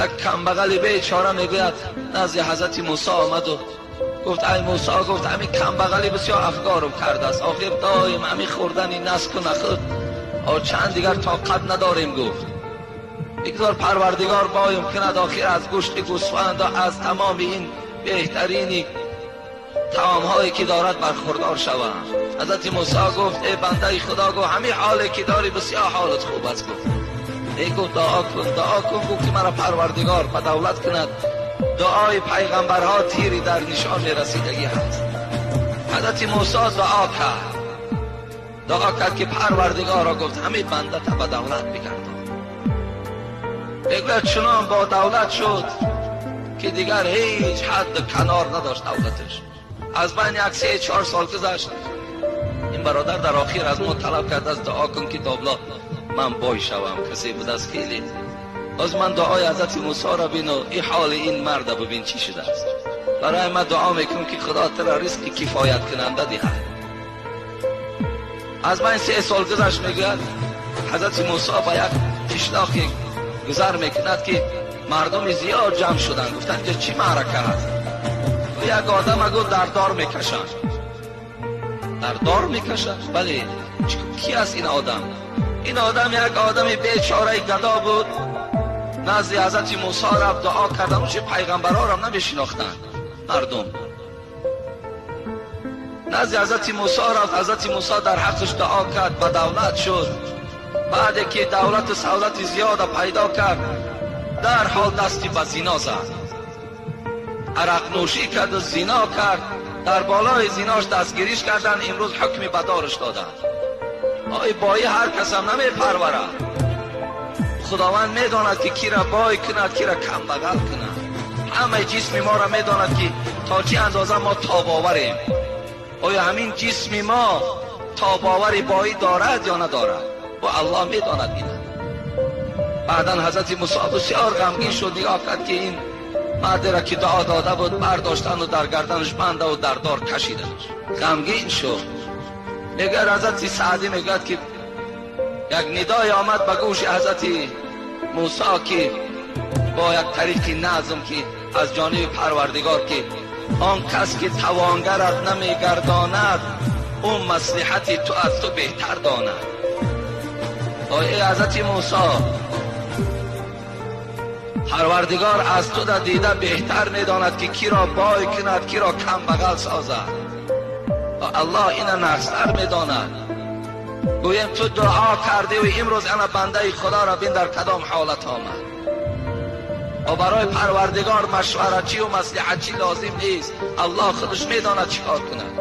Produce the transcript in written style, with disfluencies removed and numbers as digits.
یک کمبغل بیچاره میگوید نزد حضرت موسی آمد و گفت ای موسی، گفت همین کمبغلی بسیار افکارم کرده است، آخر دایم همین خوردنی نسک و نخود چند دیگر طاقت نداریم. گفت بگذار پروردگار بایم کند آخر از گوشت گوسفند و از تمام این بهترینی طعام هایی که دارد برخوردار شوم. حضرت موسی گفت ای بنده خدا، گفت همین حالی که داری بسیار حالت خوب است. گفت ای گفت دعا کن گفت که مرا پروردگار به دولت کند. دعای پیغمبرها تیری در نشان رسیدگی هست. حضرت موسی دعا کرد که پروردگارا، گفت همین بنده تا به دولت بگردان. بگوید چنان با دولت شد که دیگر هیچ حد و کنار نداشت دولتش. از بین یک 3-4 سال گذشت. این برادر در آخر از ما طلب کرد از دعا کن که تابلا من بای شوم. کسی بود از خیلی از من دعای حضرت موسی را بین و این حال این مرد ببین چی شده است. برای من دعا میکنم که خدا ترا رزق کفایت کننده دهد. از من 3 سال گذشت. میگوید حضرت موسی با یک قشلاقی گذر میکند که مردم زیاد جمع شدن. گفتن اینجا چی معرکه هست؟ یک آدم اگه در دار میکشن. در دار میکشن؟ بله. کی است این آدم؟ این آدم یک آدم بیچاره گدا بود. نزد حضرت موسی رفت دعا کردن. چه پیغمبرها را نمیشناختن مردم. نزد حضرت موسی رفت. حضرت موسی در حقش دعا کرد. به دولت شد. بعد که دولت سهولت زیاد پیدا کرد، در حال دستی به زنا زد. عرق نوشی کرد و زنا کرد. در بالای زناش دستگیریش کردن. امروز حکمی به دارش دادن. آی بایی هر کس هم نمی پروره. خداوند میداند که کی را بای کند کی را کم بغل کند. همه جسم ما را میداند که تا چه اندازه ما تاباوریم. آیا همین جسم ما تاباوری بایی دارد یا ندارد؟ و الله میداند این. بعدا حضرت موسی بسیار غمگین شد. نگاه کرد که این مرد را که دعا داده بود برداشتن و در گردنش بنده و در دار کشیدنش. غمگین شد. میگه حضرت سعدی میگه که یک ندای آمد به گوش حضرت موسی که با یک طریق نظم که از جانب پروردگار که آن کس که توانگرت نمیگرداند اون مصلحتی تو از تو بهتر داند. ای حضرت موسی، پروردگار از تو در دیده بهتر میداند که کی را بای کند کی را کم بغل سازد. الله اینا نقصر میداند. گویم تو دعا کرده و امروز انا بنده خدا را بین در کدام حالت آمد. و برای پروردگار مشورت چی و مصلحت چی لازم نیست. الله خودش میداند چیکار کند.